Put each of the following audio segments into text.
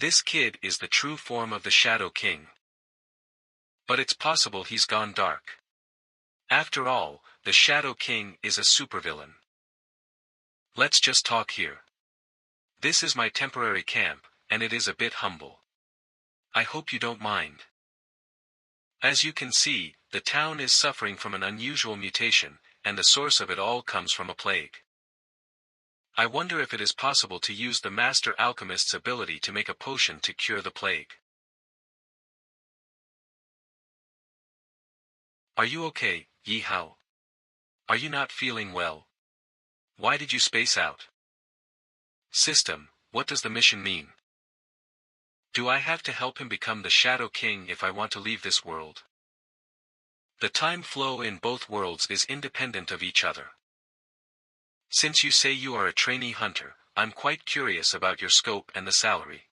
This kid is the true form of the Shadow King. But it's possible he's gone dark. After all, the Shadow King is a supervillain. Let's just talk here. This is my temporary camp, and it is a bit humble. I hope you don't mind. As you can see, the town is suffering from an unusual mutation, and the source of it all comes from a plague. I wonder if it is possible to use the Master Alchemist's ability to make a potion to cure the plague. Are you okay, Yi Hao? Are you not feeling well? Why did you space out? System, what does the mission mean? Do I have to help him become the Shadow King if I want to leave this world? The time flow in both worlds is independent of each other. Since you say you are a trainee hunter, I'm quite curious about your scope and the salary.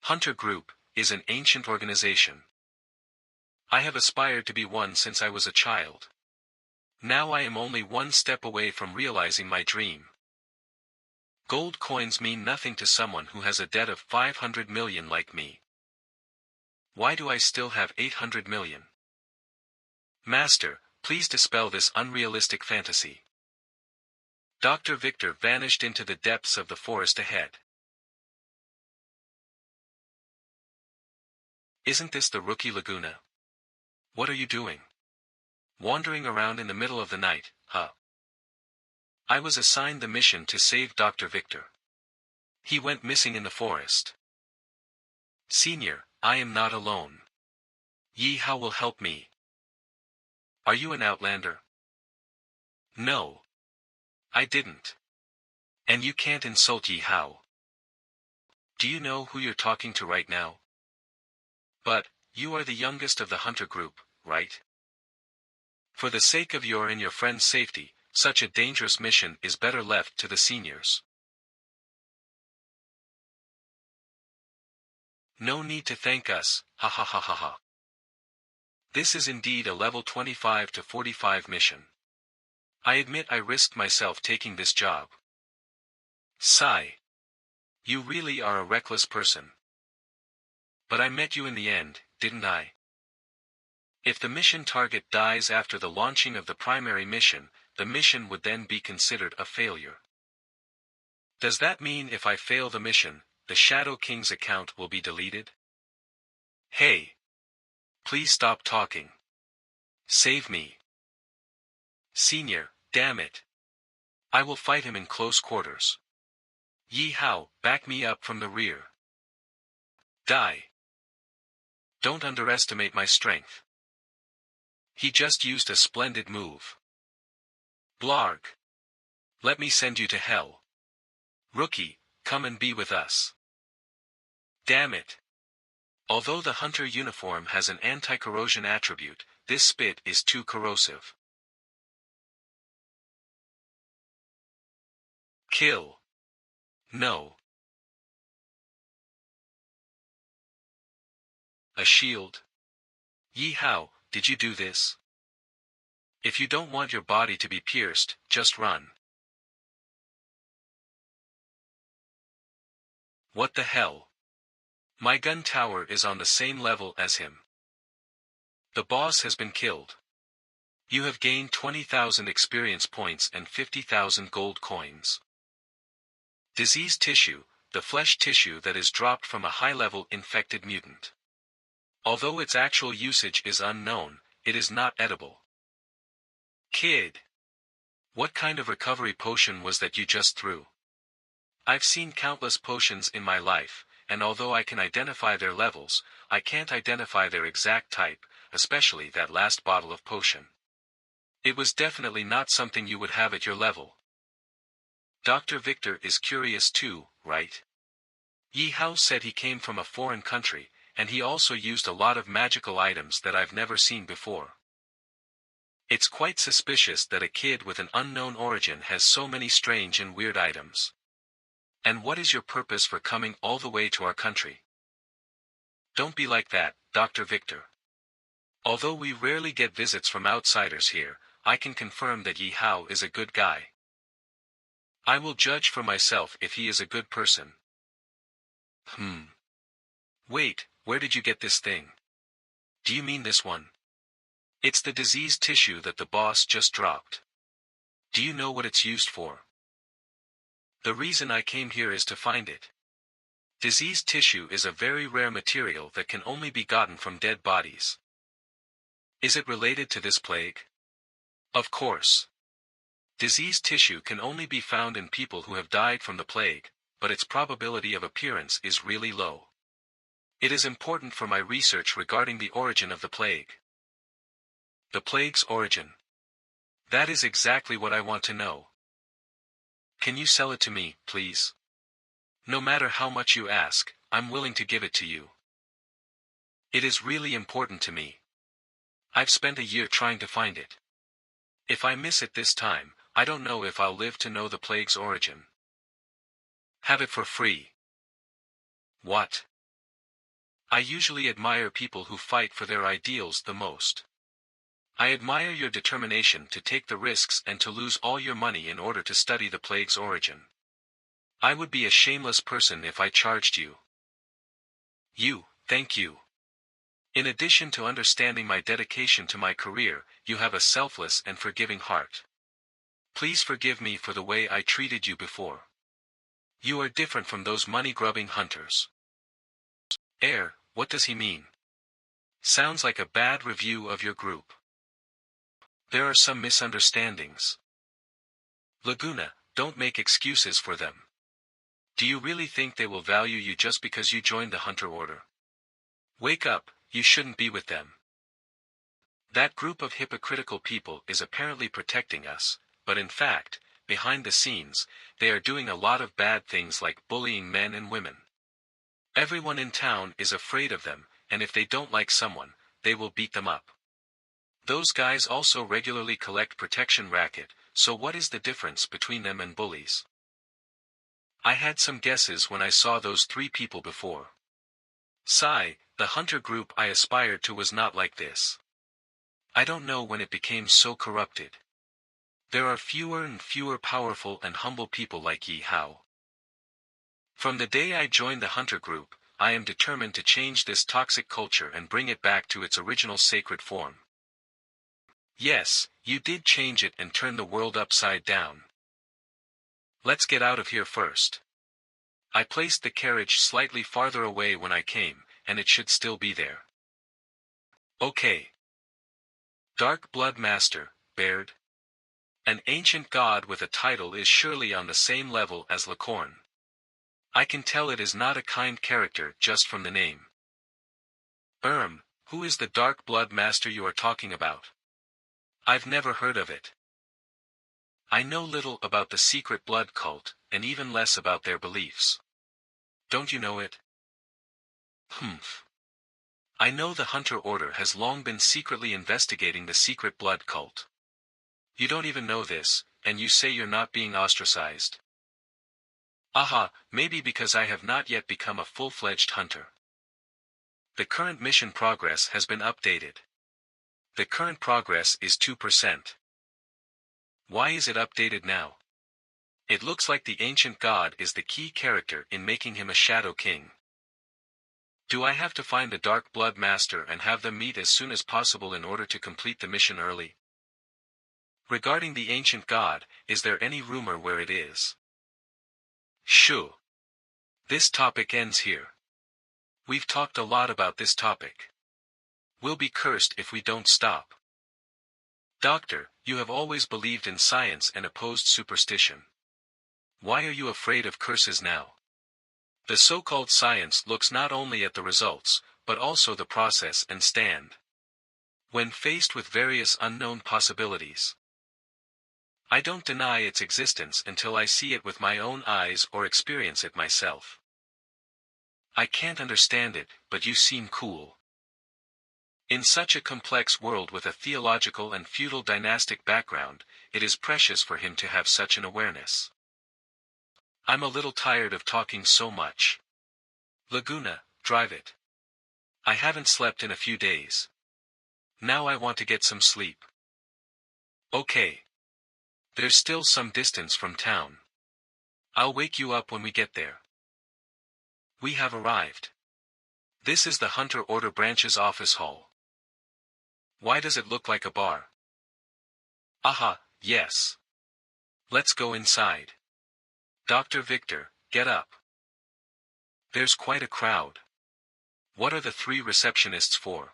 Hunter Group is an ancient organization. I have aspired to be one since I was a child. Now I am only one step away from realizing my dream. Gold coins mean nothing to someone who has a debt of 500 million like me. Why do I still have 800 million? Master, please dispel this unrealistic fantasy. Dr. Victor vanished into the depths of the forest ahead. Isn't this the Rookie Laguna? What are you doing? Wandering around in the middle of the night, huh? I was assigned the mission to save Dr. Victor. He went missing in the forest. Senior, I am not alone. Yi Hao will help me. Are you an outlander? No. I didn't. And you can't insult Yi Hao. Do you know who you're talking to right now? But, you are the youngest of the hunter group, right? For the sake of your and your friend's safety, such a dangerous mission is better left to the seniors. No need to thank us, ha ha ha ha ha. This is indeed a level 25 to 45 mission. I admit I risked myself taking this job. Sigh. You really are a reckless person. But I met you in the end, didn't I? If the mission target dies after the launching of the primary mission, the mission would then be considered a failure. Does that mean if I fail the mission, the Shadow King's account will be deleted? Hey! Please stop talking. Save me. Senior, damn it. I will fight him in close quarters. Yi Hao, back me up from the rear. Die. Don't underestimate my strength. He just used a splendid move. Blarg. Let me send you to hell. Rookie, come and be with us. Damn it. Although the hunter uniform has an anti-corrosion attribute, this spit is too corrosive. Kill. No. A shield. Yi Hao, did you do this? If you don't want your body to be pierced, just run. What the hell? My gun tower is on the same level as him. The boss has been killed. You have gained 20,000 experience points and 50,000 gold coins. Diseased tissue, the flesh tissue that is dropped from a high-level infected mutant. Although its actual usage is unknown, it is not edible. Kid. What kind of recovery potion was that you just threw? I've seen countless potions in my life, and although I can identify their levels, I can't identify their exact type, especially that last bottle of potion. It was definitely not something you would have at your level. Dr. Victor is curious too, right? Yi Hao said he came from a foreign country, and he also used a lot of magical items that I've never seen before. It's quite suspicious that a kid with an unknown origin has so many strange and weird items. And what is your purpose for coming all the way to our country? Don't be like that, Dr. Victor. Although we rarely get visits from outsiders here, I can confirm that Yi Hao is a good guy. I will judge for myself if he is a good person. Wait, where did you get this thing? Do you mean this one? It's the diseased tissue that the boss just dropped. Do you know what it's used for? The reason I came here is to find it. Diseased tissue is a very rare material that can only be gotten from dead bodies. Is it related to this plague? Of course. Diseased tissue can only be found in people who have died from the plague, but its probability of appearance is really low. It is important for my research regarding the origin of the plague. The plague's origin. That is exactly what I want to know. Can you sell it to me, please? No matter how much you ask, I'm willing to give it to you. It is really important to me. I've spent a year trying to find it. If I miss it this time, I don't know if I'll live to know the plague's origin. Have it for free. What? I usually admire people who fight for their ideals the most. I admire your determination to take the risks and to lose all your money in order to study the plague's origin. I would be a shameless person if I charged you. Thank you. In addition to understanding my dedication to my career, you have a selfless and forgiving heart. Please forgive me for the way I treated you before. You are different from those money-grubbing hunters. What does he mean? Sounds like a bad review of your group. There are some misunderstandings. Laguna, don't make excuses for them. Do you really think they will value you just because you joined the Hunter Order? Wake up, you shouldn't be with them. That group of hypocritical people is apparently protecting us, but in fact, behind the scenes, they are doing a lot of bad things like bullying men and women. Everyone in town is afraid of them, and if they don't like someone, they will beat them up. Those guys also regularly collect protection racket, so what is the difference between them and bullies? I had some guesses when I saw those three people before. The hunter group I aspired to was not like this. I don't know when it became so corrupted. There are fewer and fewer powerful and humble people like Yi Hao. From the day I joined the hunter group, I am determined to change this toxic culture and bring it back to its original sacred form. Yes, you did change it and turn the world upside down. Let's get out of here first. I placed the carriage slightly farther away when I came, and it should still be there. Okay. Dark Blood Master, Baird. An ancient god with a title is surely on the same level as Licorne. I can tell it is not a kind character just from the name. Who is the Dark Blood Master you are talking about? I've never heard of it. I know little about the secret blood cult, and even less about their beliefs. Don't you know it? I know the Hunter Order has long been secretly investigating the secret blood cult. You don't even know this, and you say you're not being ostracized. Maybe because I have not yet become a full-fledged hunter. The current mission progress has been updated. The current progress is 2%. Why is it updated now? It looks like the ancient god is the key character in making him a Shadow King. Do I have to find the Dark Blood Master and have them meet as soon as possible in order to complete the mission early? Regarding the ancient god, is there any rumor where it is? Shoo. This topic ends here. We've talked a lot about this topic. We'll be cursed if we don't stop. Doctor, you have always believed in science and opposed superstition. Why are you afraid of curses now? The so-called science looks not only at the results, but also the process and stand. When faced with various unknown possibilities, I don't deny its existence until I see it with my own eyes or experience it myself. I can't understand it, but you seem cool. In such a complex world with a theological and feudal dynastic background, it is precious for him to have such an awareness. I'm a little tired of talking so much. Laguna, drive it. I haven't slept in a few days. Now I want to get some sleep. Okay. There's still some distance from town. I'll wake you up when we get there. We have arrived. This is the Hunter Order Branch's office hall. Why does it look like a bar? Aha, yes. Let's go inside. Dr. Victor, get up. There's quite a crowd. What are the three receptionists for?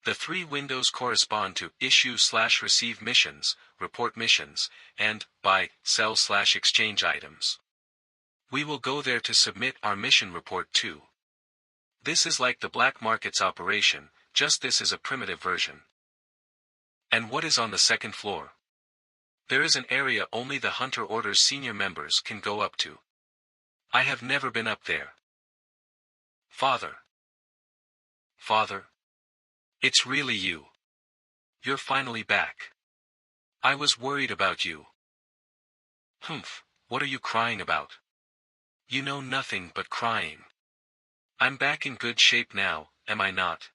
The three windows correspond to issue/receive missions, report missions, and buy, sell/exchange items. We will go there to submit our mission report too. This is like the black market's operation, just this is a primitive version. And what is on the second floor? There is an area only the Hunter Order's senior members can go up to. I have never been up there. Father. Father. It's really you. You're finally back. I was worried about you. Humph, what are you crying about? You know nothing but crying. I'm back in good shape now, am I not?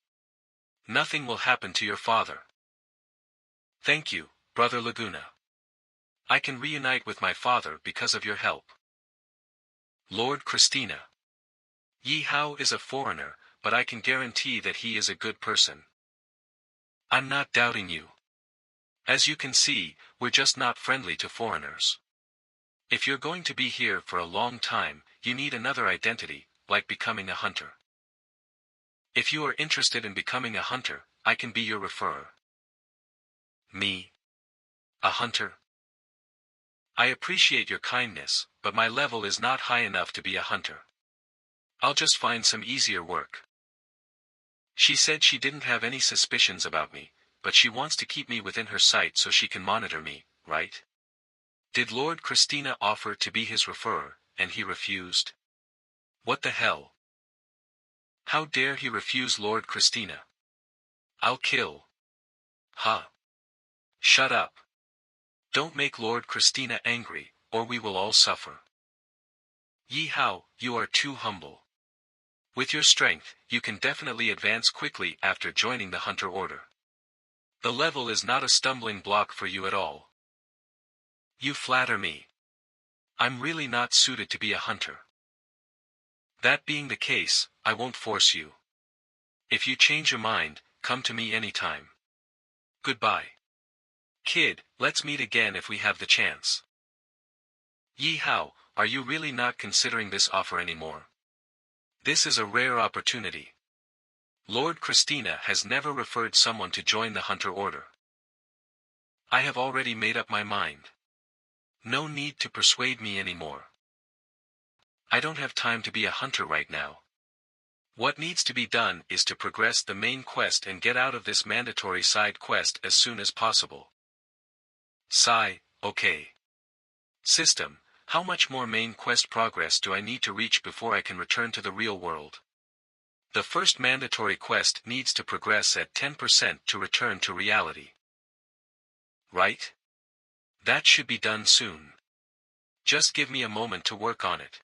Nothing will happen to your father. Thank you, Brother Laguna. I can reunite with my father because of your help. Lord Christina. Yi Hao is a foreigner, but I can guarantee that he is a good person. I'm not doubting you. As you can see, we're just not friendly to foreigners. If you're going to be here for a long time, you need another identity, like becoming a hunter. If you are interested in becoming a hunter, I can be your referrer. Me? A hunter? I appreciate your kindness, but my level is not high enough to be a hunter. I'll just find some easier work. She said she didn't have any suspicions about me, but she wants to keep me within her sight so she can monitor me, right? Did Lord Christina offer to be his referrer, and he refused? What the hell? How dare he refuse Lord Christina? I'll kill. Huh. Shut up. Don't make Lord Christina angry, or we will all suffer. Yi Hao, you are too humble. With your strength, you can definitely advance quickly after joining the Hunter Order. The level is not a stumbling block for you at all. You flatter me. I'm really not suited to be a hunter. That being the case, I won't force you. If you change your mind, come to me anytime. Goodbye. Kid, let's meet again if we have the chance. Yi Hao, are you really not considering this offer anymore? This is a rare opportunity. Lord Christina has never referred someone to join the Hunter Order. I have already made up my mind. No need to persuade me anymore. I don't have time to be a hunter right now. What needs to be done is to progress the main quest and get out of this mandatory side quest as soon as possible. Sigh, okay. System, how much more main quest progress do I need to reach before I can return to the real world? The first mandatory quest needs to progress at 10% to return to reality. Right? That should be done soon. Just give me a moment to work on it.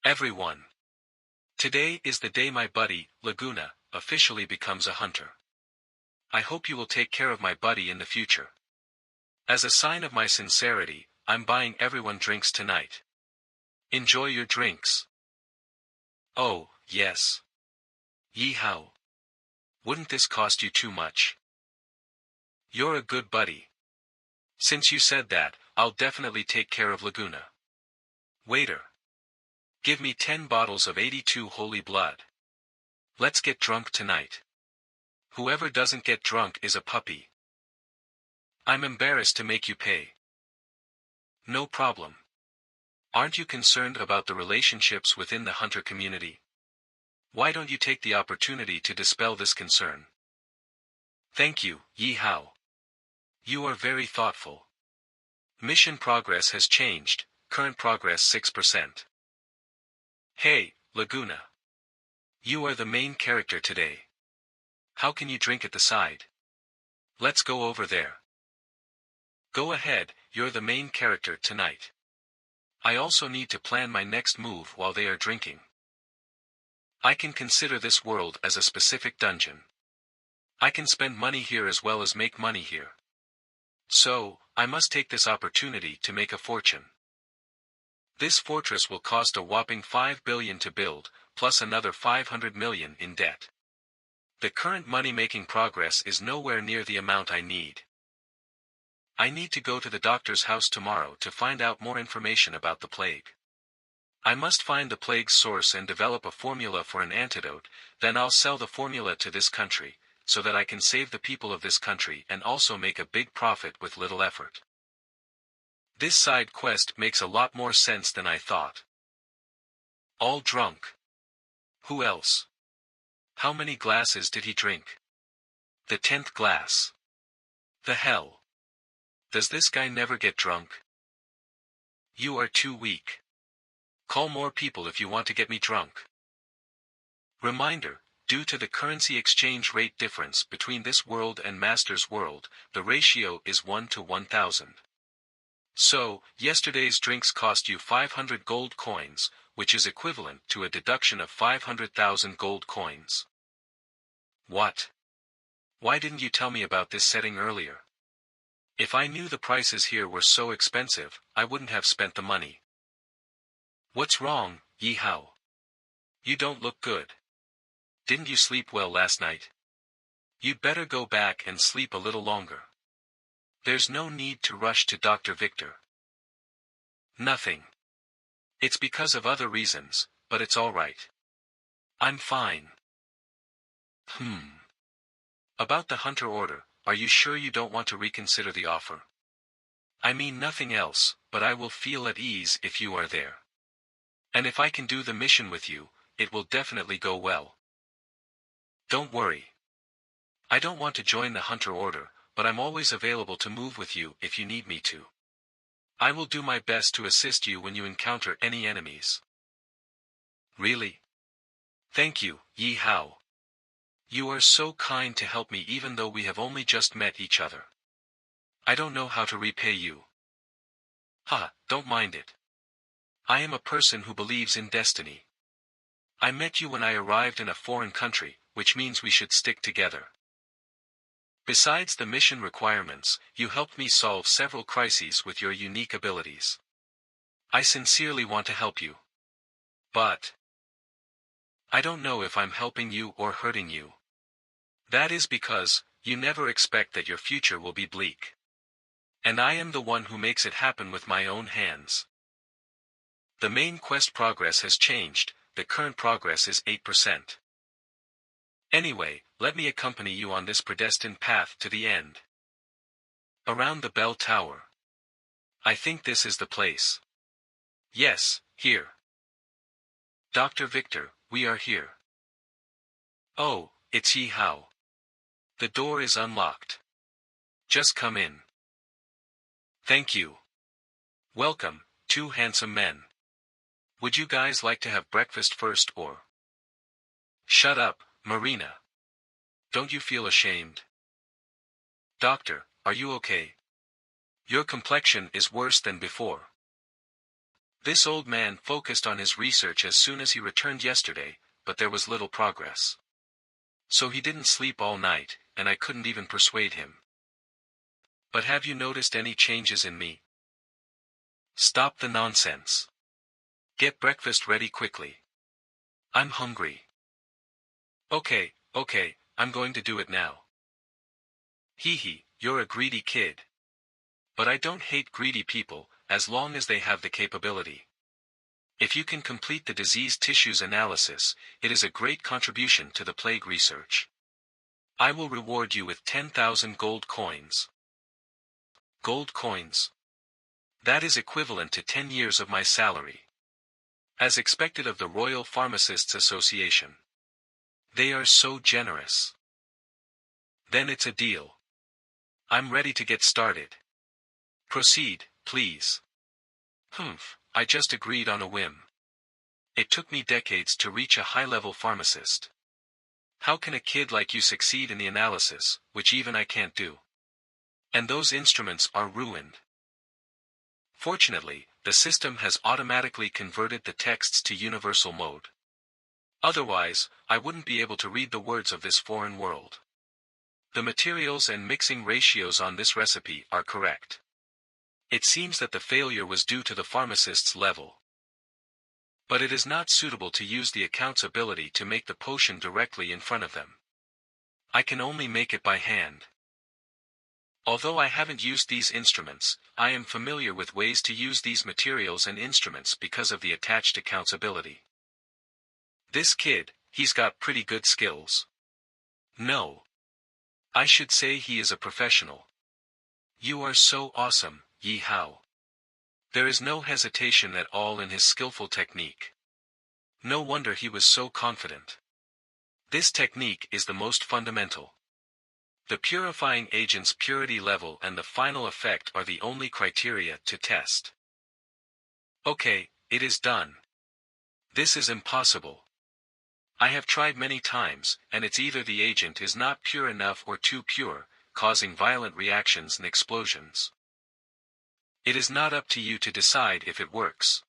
Everyone. Today is the day my buddy, Laguna, officially becomes a hunter. I hope you will take care of my buddy in the future. As a sign of my sincerity, I'm buying everyone drinks tonight. Enjoy your drinks. Oh, yes. Yi Hao. Wouldn't this cost you too much? You're a good buddy. Since you said that, I'll definitely take care of Laguna. Waiter. Give me 10 bottles of 82 holy blood. Let's get drunk tonight. Whoever doesn't get drunk is a puppy. I'm embarrassed to make you pay. No problem. Aren't you concerned about the relationships within the hunter community? Why don't you take the opportunity to dispel this concern? Thank you, Yi Hao. You are very thoughtful. Mission progress has changed, current progress 6%. Hey, Laguna. You are the main character today. How can you drink at the side? Let's go over there. Go ahead, you're the main character tonight. I also need to plan my next move while they are drinking. I can consider this world as a specific dungeon. I can spend money here as well as make money here. So, I must take this opportunity to make a fortune. This fortress will cost a whopping 5 billion to build, plus another 500 million in debt. The current money-making progress is nowhere near the amount I need. I need to go to the doctor's house tomorrow to find out more information about the plague. I must find the plague's source and develop a formula for an antidote, then I'll sell the formula to this country, so that I can save the people of this country and also make a big profit with little effort. This side quest makes a lot more sense than I thought. All drunk. Who else? How many glasses did he drink? The 10th glass. The hell? Does this guy never get drunk? You are too weak. Call more people if you want to get me drunk. Reminder, due to the currency exchange rate difference between this world and Master's world, the ratio is 1 to 1,000. So, yesterday's drinks cost you 500 gold coins, which is equivalent to a deduction of 500,000 gold coins. What? Why didn't you tell me about this setting earlier? If I knew the prices here were so expensive, I wouldn't have spent the money. What's wrong, Yi Hao? You don't look good. Didn't you sleep well last night? You'd better go back and sleep a little longer. There's no need to rush to Dr. Victor. Nothing. It's because of other reasons, but it's all right. I'm fine. About the hunter order, are you sure you don't want to reconsider the offer? I mean nothing else, but I will feel at ease if you are there. And if I can do the mission with you, it will definitely go well. Don't worry. I don't want to join the hunter order, but I'm always available to move with you if you need me to. I will do my best to assist you when you encounter any enemies. Really? Thank you, Yi Hao. You are so kind to help me even though we have only just met each other. I don't know how to repay you. Don't mind it. I am a person who believes in destiny. I met you when I arrived in a foreign country, which means we should stick together. Besides the mission requirements, you helped me solve several crises with your unique abilities. I sincerely want to help you. But I don't know if I'm helping you or hurting you. That is because you never expect that your future will be bleak. And I am the one who makes it happen with my own hands. The main quest progress has changed, the current progress is 8%. Anyway, let me accompany you on this predestined path to the end. Around the bell tower. I think this is the place. Yes, here. Dr. Victor, we are here. Oh, it's Yi Hao. The door is unlocked. Just come in. Thank you. Welcome, two handsome men. Would you guys like to have breakfast first or? Shut up, Marina. Don't you feel ashamed? Doctor, are you okay? Your complexion is worse than before. This old man focused on his research as soon as he returned yesterday, but there was little progress. So he didn't sleep all night, and I couldn't even persuade him. But have you noticed any changes in me? Stop the nonsense. Get breakfast ready quickly. I'm hungry. Okay, I'm going to do it now. Hee, you're a greedy kid. But I don't hate greedy people, as long as they have the capability. If you can complete the disease tissues analysis, it is a great contribution to the plague research. I will reward you with 10,000 gold coins. Gold coins. That is equivalent to 10 years of my salary. As expected of the Royal Pharmacists Association. They are so generous. Then it's a deal. I'm ready to get started. Proceed, please. I just agreed on a whim. It took me decades to reach a high-level pharmacist. How can a kid like you succeed in the analysis, which even I can't do? And those instruments are ruined. Fortunately, the system has automatically converted the texts to universal mode. Otherwise, I wouldn't be able to read the words of this foreign world. The materials and mixing ratios on this recipe are correct. It seems that the failure was due to the pharmacist's level. But it is not suitable to use the account's ability to make the potion directly in front of them. I can only make it by hand. Although I haven't used these instruments, I am familiar with ways to use these materials and instruments because of the attached account's ability. This kid, he's got pretty good skills. No. I should say he is a professional. You are so awesome, Yi Hao. There is no hesitation at all in his skillful technique. No wonder he was so confident. This technique is the most fundamental. The purifying agent's purity level and the final effect are the only criteria to test. Okay, it is done. This is impossible. I have tried many times, and it's either the agent is not pure enough or too pure, causing violent reactions and explosions. It is not up to you to decide if it works.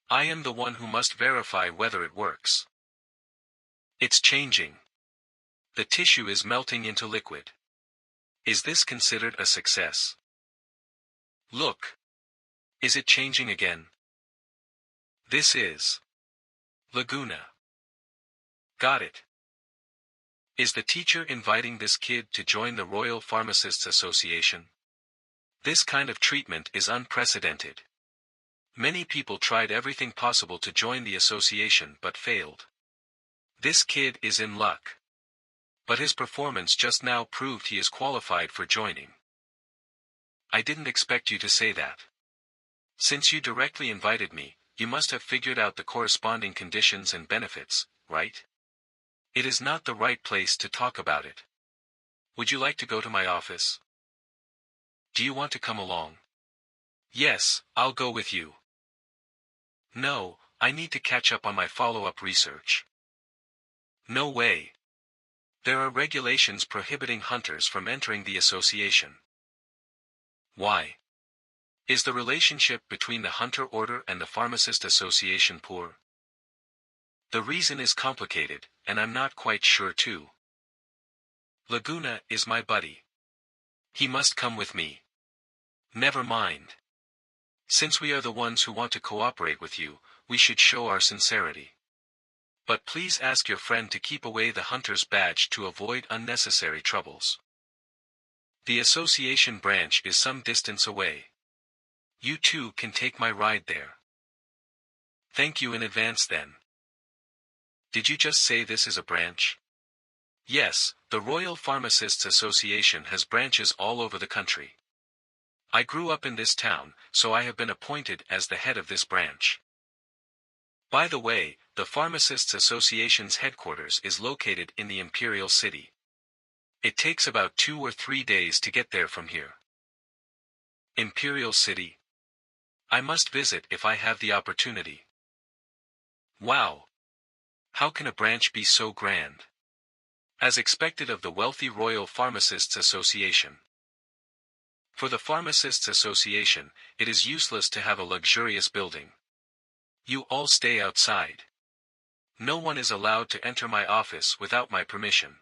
I am the one who must verify whether it works. It's changing. The tissue is melting into liquid. Is this considered a success? Look. Is it changing again? This is Laguna. Got it. Is the teacher inviting this kid to join the Royal Pharmacists Association? This kind of treatment is unprecedented. Many people tried everything possible to join the association but failed. This kid is in luck. But his performance just now proved he is qualified for joining. I didn't expect you to say that. Since you directly invited me, you must have figured out the corresponding conditions and benefits, right? It is not the right place to talk about it. Would you like to go to my office? Do you want to come along? Yes, I'll go with you. No, I need to catch up on my follow-up research. No way. There are regulations prohibiting hunters from entering the association. Why? Is the relationship between the Hunter Order and the Pharmacist Association poor? The reason is complicated, and I'm not quite sure too. Laguna is my buddy. He must come with me. Never mind. Since we are the ones who want to cooperate with you, we should show our sincerity. But please ask your friend to keep away the hunter's badge to avoid unnecessary troubles. The association branch is some distance away. You too can take my ride there. Thank you in advance then. Did you just say this is a branch? Yes, the Royal Pharmacists Association has branches all over the country. I grew up in this town, so I have been appointed as the head of this branch. By the way, the Pharmacists Association's headquarters is located in the Imperial City. It takes about 2 or 3 days to get there from here. Imperial City? I must visit if I have the opportunity. Wow! How can a branch be so grand? As expected of the wealthy Royal Pharmacists Association. For the Pharmacists Association, it is useless to have a luxurious building. You all stay outside. No one is allowed to enter my office without my permission.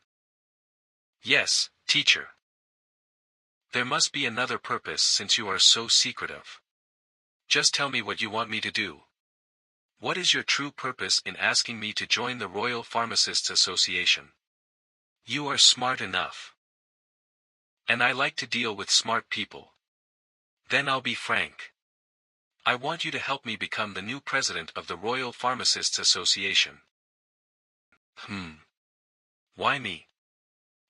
Yes, teacher. There must be another purpose since you are so secretive. Just tell me what you want me to do. What is your true purpose in asking me to join the Royal Pharmacists Association? You are smart enough. And I like to deal with smart people. Then I'll be frank. I want you to help me become the new president of the Royal Pharmacists Association. Why me?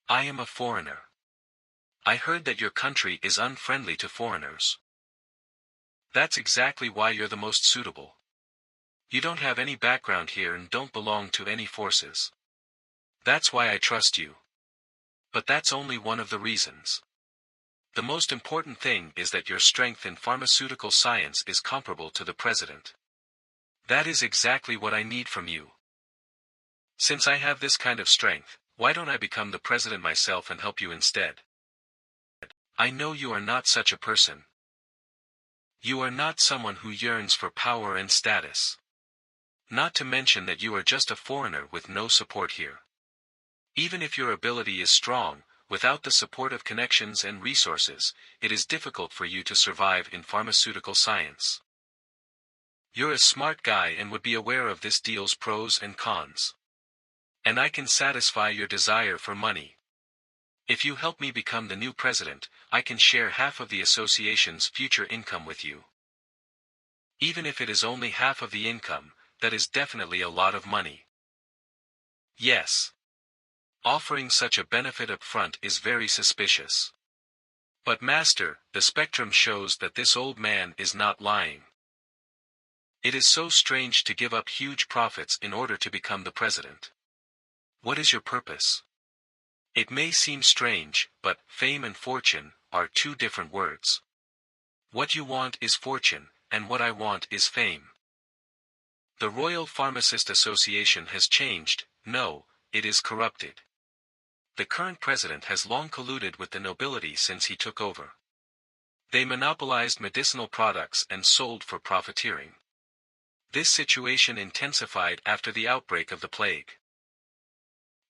I am a foreigner. I heard that your country is unfriendly to foreigners. That's exactly why you're the most suitable. You don't have any background here and don't belong to any forces. That's why I trust you. But that's only one of the reasons. The most important thing is that your strength in pharmaceutical science is comparable to the president. That is exactly what I need from you. Since I have this kind of strength, why don't I become the president myself and help you instead? I know you are not such a person. You are not someone who yearns for power and status. Not to mention that you are just a foreigner with no support here. Even if your ability is strong, without the support of connections and resources, it is difficult for you to survive in pharmaceutical science. You're a smart guy and would be aware of this deal's pros and cons. And I can satisfy your desire for money. If you help me become the new president, I can share half of the association's future income with you. Even if it is only half of the income, that is definitely a lot of money. Yes. Offering such a benefit up front is very suspicious. But master, the spectrum shows that this old man is not lying. It is so strange to give up huge profits in order to become the president. What is your purpose? It may seem strange, but fame and fortune are two different words. What you want is fortune, and what I want is fame. The Royal Pharmacist Association has changed. No, it is corrupted. The current president has long colluded with the nobility since he took over. They monopolized medicinal products and sold for profiteering. This situation intensified after the outbreak of the plague.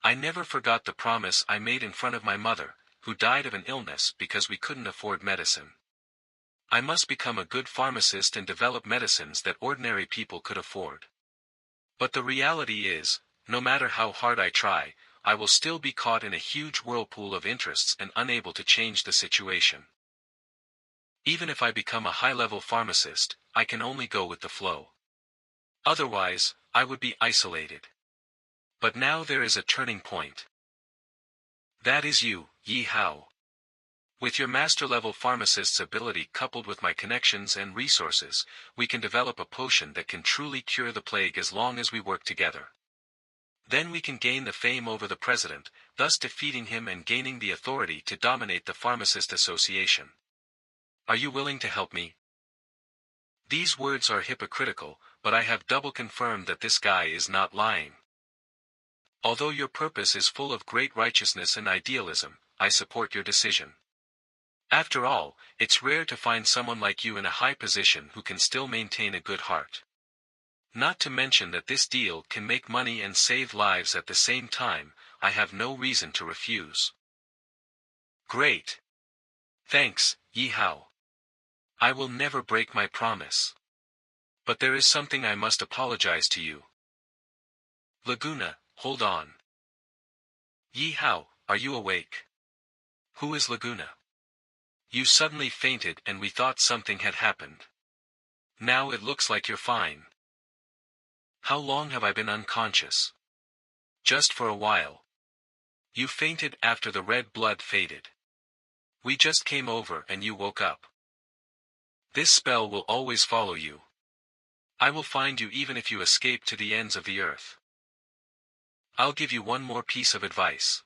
I never forgot the promise I made in front of my mother, who died of an illness because we couldn't afford medicine. I must become a good pharmacist and develop medicines that ordinary people could afford. But the reality is, no matter how hard I try, I will still be caught in a huge whirlpool of interests and unable to change the situation. Even if I become a high-level pharmacist, I can only go with the flow. Otherwise, I would be isolated. But now there is a turning point. That is you, Yi Hao. With your master-level pharmacist's ability coupled with my connections and resources, we can develop a potion that can truly cure the plague as long as we work together. Then we can gain the fame over the president, thus defeating him and gaining the authority to dominate the Pharmacist Association. Are you willing to help me? These words are hypocritical, but I have double confirmed that this guy is not lying. Although your purpose is full of great righteousness and idealism, I support your decision. After all, it's rare to find someone like you in a high position who can still maintain a good heart. Not to mention that this deal can make money and save lives at the same time. I have no reason to refuse. Great. Thanks, Yi Hao. I will never break my promise. But there is something I must apologize to you. Laguna, hold on. Yi Hao, are you awake? Who is Laguna? You suddenly fainted and we thought something had happened. Now it looks like you're fine. How long have I been unconscious? Just for a while. You fainted after the red blood faded. We just came over and you woke up. This spell will always follow you. I will find you even if you escape to the ends of the earth. I'll give you one more piece of advice.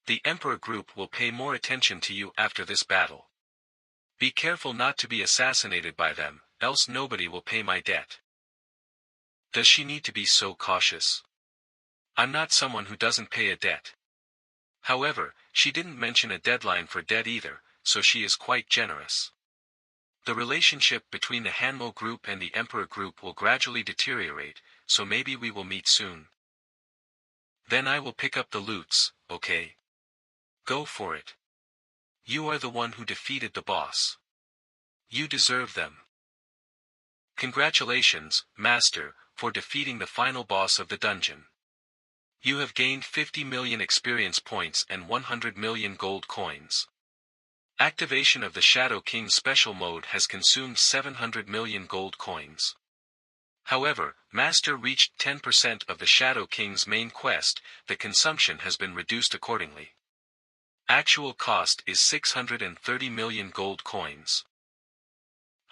The Emperor Group will pay more attention to you after this battle. Be careful not to be assassinated by them, else nobody will pay my debt. Does she need to be so cautious? I'm not someone who doesn't pay a debt. However, she didn't mention a deadline for debt either, so she is quite generous. The relationship between the Hanmo Group and the Emperor Group will gradually deteriorate, so maybe we will meet soon. Then I will pick up the loots, okay? Go for it. You are the one who defeated the boss. You deserve them. Congratulations, Master, for defeating the final boss of the dungeon. You have gained 50 million experience points and 100 million gold coins. Activation of the Shadow King's special mode has consumed 700 million gold coins. However, Master reached 10% of the Shadow King's main quest, the consumption has been reduced accordingly. Actual cost is 630 million gold coins.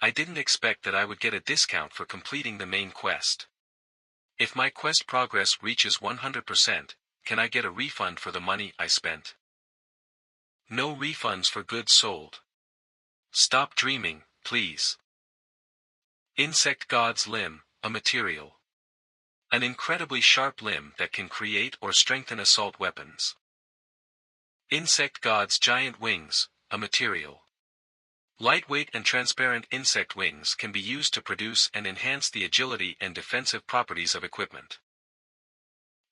I didn't expect that I would get a discount for completing the main quest. If my quest progress reaches 100%, can I get a refund for the money I spent? No refunds for goods sold. Stop dreaming, please. Insect God's Limb, a material. An incredibly sharp limb that can create or strengthen assault weapons. Insect God's Giant Wings, a material. Lightweight and transparent insect wings can be used to produce and enhance the agility and defensive properties of equipment.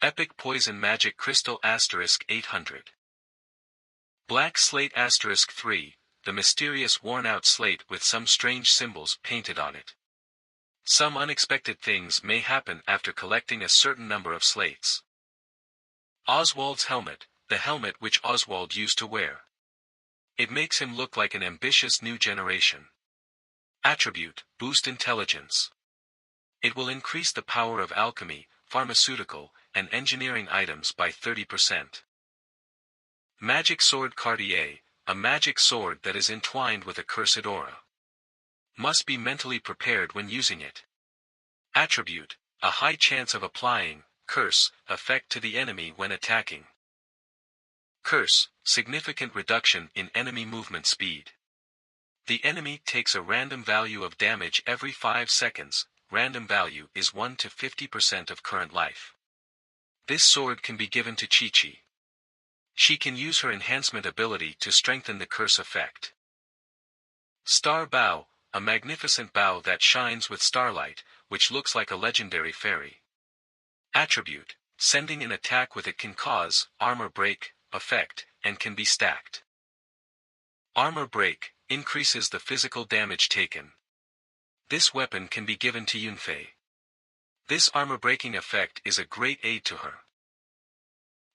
Epic Poison Magic Crystal * 800. Black Slate * 3, the mysterious worn-out slate with some strange symbols painted on it. Some unexpected things may happen after collecting a certain number of slates. Oswald's helmet, the helmet which Oswald used to wear. It makes him look like an ambitious new generation. Attribute, boost intelligence. It will increase the power of alchemy, pharmaceutical, and engineering items by 30%. Magic Sword Cartier, a magic sword that is entwined with a cursed aura. Must be mentally prepared when using it. Attribute, a high chance of applying, curse, effect to the enemy when attacking. Curse, significant reduction in enemy movement speed. The enemy takes a random value of damage every 5 seconds, random value is 1 to 50% of current life. This sword can be given to Chi-Chi. She can use her enhancement ability to strengthen the curse effect. Star Bow, a magnificent bow that shines with starlight, which looks like a legendary fairy. Attribute, sending an attack with it can cause armor break effect, and can be stacked. Armor break increases the physical damage taken. This weapon can be given to Yunfei. This armor-breaking effect is a great aid to her.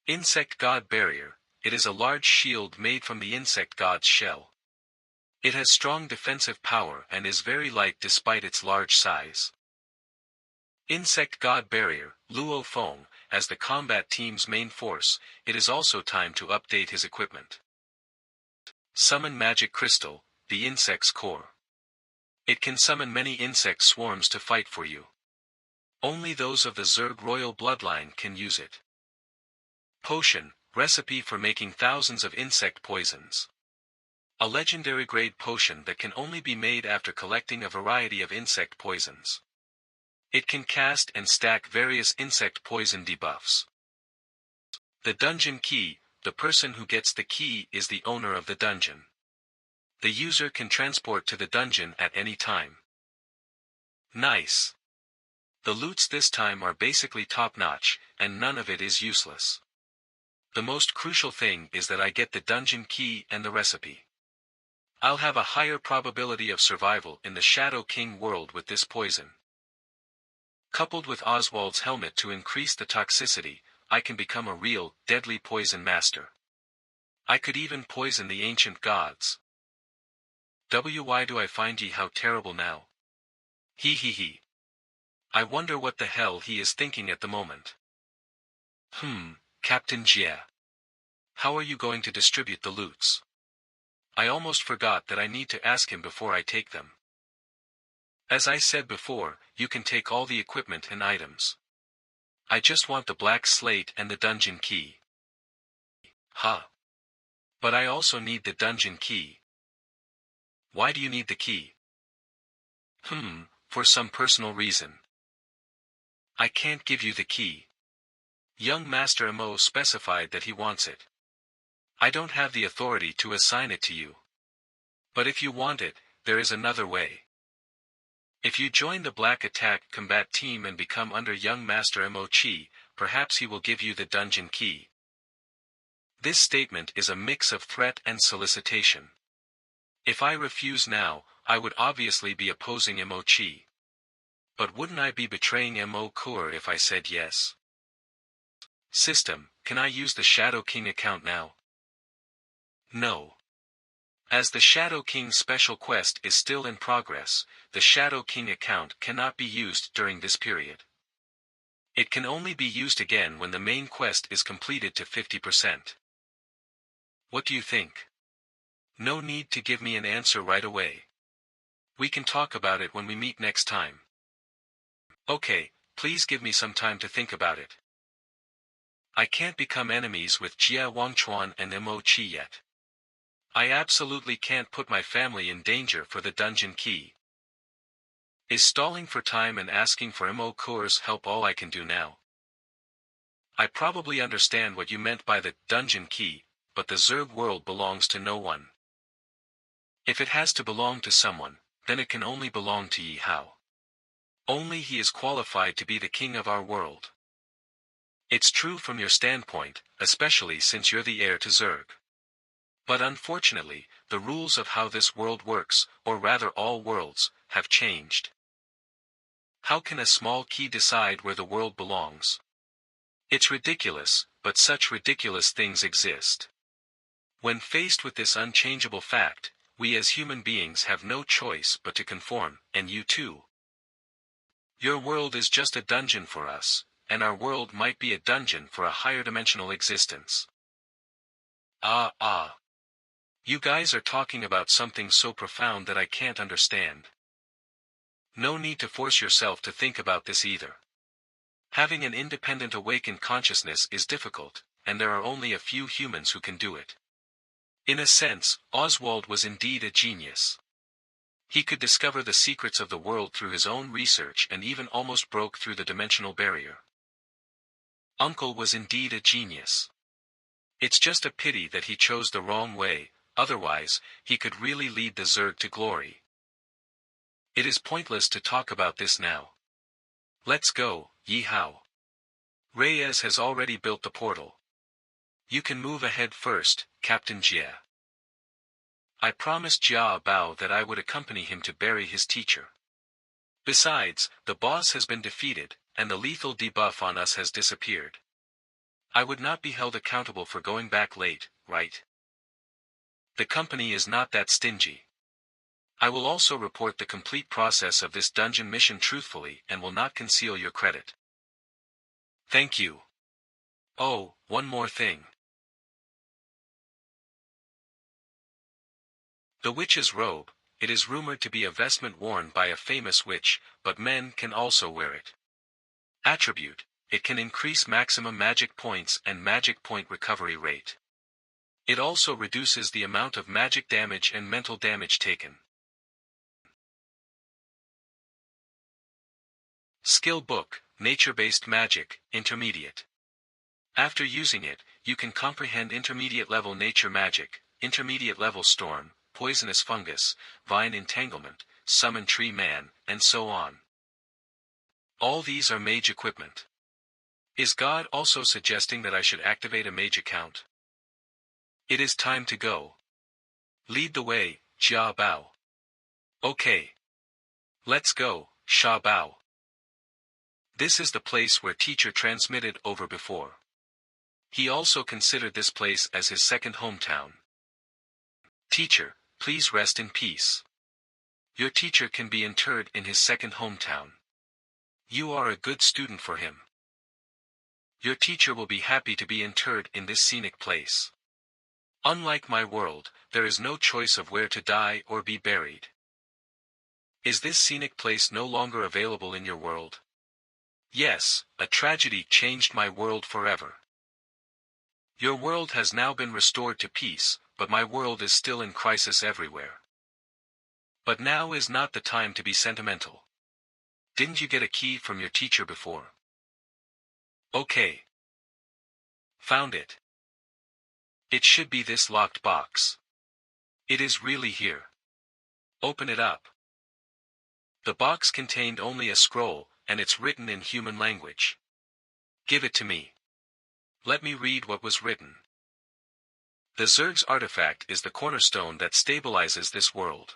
Insect God Barrier, it is a large shield made from the insect god's shell. It has strong defensive power and is very light despite its large size. Insect God Barrier, Luo Feng, as the combat team's main force, it is also time to update his equipment. Summon Magic Crystal, the insect's core. It can summon many insect swarms to fight for you. Only those of the Zerg royal bloodline can use it. Potion, recipe for making thousands of insect poisons. A legendary grade potion that can only be made after collecting a variety of insect poisons. It can cast and stack various insect poison debuffs. The dungeon key, the person who gets the key is the owner of the dungeon. The user can transport to the dungeon at any time. Nice. The loots this time are basically top-notch, and none of it is useless. The most crucial thing is that I get the dungeon key and the recipe. I'll have a higher probability of survival in the Shadow King world with this poison. Coupled with Oswald's helmet to increase the toxicity, I can become a real, deadly poison master. I could even poison the ancient gods. Why do I find ye how terrible now? He. I wonder what the hell he is thinking at the moment. Captain Jia. How are you going to distribute the loots? I almost forgot that I need to ask him before I take them. As I said before, you can take all the equipment and items. I just want the black slate and the dungeon key. But I also need the dungeon key. Why do you need the key? For some personal reason. I can't give you the key. Young Master Mo specified that he wants it. I don't have the authority to assign it to you. But if you want it, there is another way. If you join the Black Attack combat team and become under Young Master Mo Chi, perhaps he will give you the dungeon key. This statement is a mix of threat and solicitation. If I refuse now, I would obviously be opposing Mo Chi. But wouldn't I be betraying Mo Kur if I said yes? System, can I use the Shadow King account now? No. As the Shadow King special quest is still in progress, the Shadow King account cannot be used during this period. It can only be used again when the main quest is completed to 50%. What do you think? No need to give me an answer right away. We can talk about it when we meet next time. Okay, please give me some time to think about it. I can't become enemies with Jia Wangchuan and Mo Chi yet. I absolutely can't put my family in danger for the dungeon key. Is stalling for time and asking for Mo Kur's help all I can do now? I probably understand what you meant by the dungeon key, but the Zerg world belongs to no one. If it has to belong to someone, then it can only belong to Yi Hao. Only he is qualified to be the king of our world. It's true from your standpoint, especially since you're the heir to Zerg. But unfortunately, the rules of how this world works, or rather all worlds, have changed. How can a small key decide where the world belongs? It's ridiculous, but such ridiculous things exist. When faced with this unchangeable fact, we as human beings have no choice but to conform, and you too. Your world is just a dungeon for us, and our world might be a dungeon for a higher dimensional existence. Ah. You guys are talking about something so profound that I can't understand. No need to force yourself to think about this either. Having an independent awakened consciousness is difficult, and there are only a few humans who can do it. In a sense, Oswald was indeed a genius. He could discover the secrets of the world through his own research and even almost broke through the dimensional barrier. Uncle was indeed a genius. It's just a pity that he chose the wrong way, otherwise, he could really lead the Zerg to glory. It is pointless to talk about this now. Let's go, Yi Hao. Reyes has already built the portal. You can move ahead first, Captain Jia. I promised Jia Bao that I would accompany him to bury his teacher. Besides, the boss has been defeated, and the lethal debuff on us has disappeared. I would not be held accountable for going back late, right? The company is not that stingy. I will also report the complete process of this dungeon mission truthfully and will not conceal your credit. Thank you. Oh, one more thing. The witch's robe. It is rumored to be a vestment worn by a famous witch, but men can also wear it. Attribute. It can increase maximum magic points and magic point recovery rate. It also reduces the amount of magic damage and mental damage taken. Skill Book, Nature-Based Magic, Intermediate. After using it, you can comprehend intermediate-level nature magic, intermediate-level storm, poisonous fungus, vine entanglement, summon tree man, and so on. All these are mage equipment. Is God also suggesting that I should activate a mage account? It is time to go. Lead the way, Jia Bao. Okay. Let's go, Sha Bao. This is the place where teacher transmitted over before. He also considered this place as his second hometown. Teacher, please rest in peace. Your teacher can be interred in his second hometown. You are a good student for him. Your teacher will be happy to be interred in this scenic place. Unlike my world, there is no choice of where to die or be buried. Is this scenic place no longer available in your world? Yes, a tragedy changed my world forever. Your world has now been restored to peace, but my world is still in crisis everywhere. But now is not the time to be sentimental. Didn't you get a key from your teacher before? Okay. Found it. It should be this locked box. It is really here. Open it up. The box contained only a scroll, and it's written in human language. Give it to me. Let me read what was written. The Zerg's artifact is the cornerstone that stabilizes this world.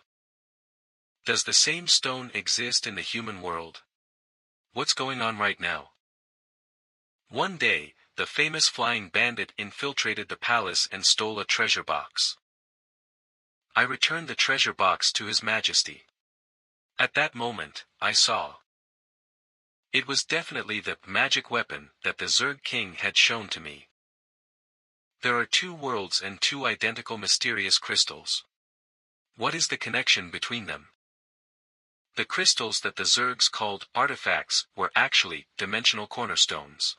Does the same stone exist in the human world? What's going on right now? One day, the famous flying bandit infiltrated the palace and stole a treasure box. I returned the treasure box to His Majesty. At that moment, I saw. It was definitely the magic weapon that the Zerg King had shown to me. There are two worlds and two identical mysterious crystals. What is the connection between them? The crystals that the Zergs called artifacts were actually dimensional cornerstones.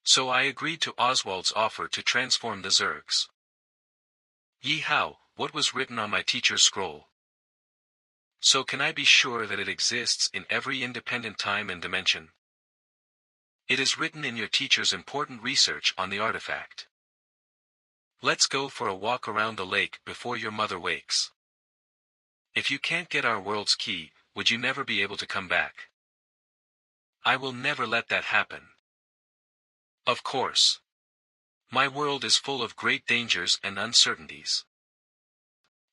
So I agreed to Oswald's offer to transform the Zergs. Yi Hao, what was written on my teacher's scroll? So can I be sure that it exists in every independent time and dimension? It is written in your teacher's important research on the artifact. Let's go for a walk around the lake before your mother wakes. If you can't get our world's key, would you never be able to come back? I will never let that happen. Of course. My world is full of great dangers and uncertainties.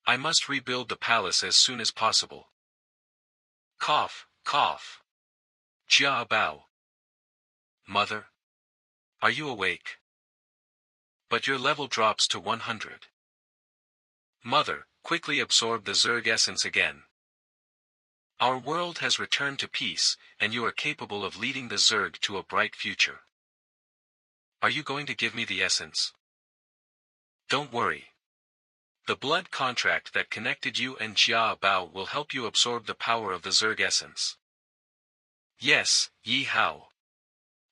I must rebuild the palace as soon as possible. Cough, Cough. Jia Bao. Mother? Are you awake? But your level drops to 100. Mother, quickly absorb the Zerg essence again. Our world has returned to peace, and you are capable of leading the Zerg to a bright future. Are you going to give me the essence? Don't worry. The blood contract that connected you and Jia Bao will help you absorb the power of the Zerg essence. Yes, Yi Hao.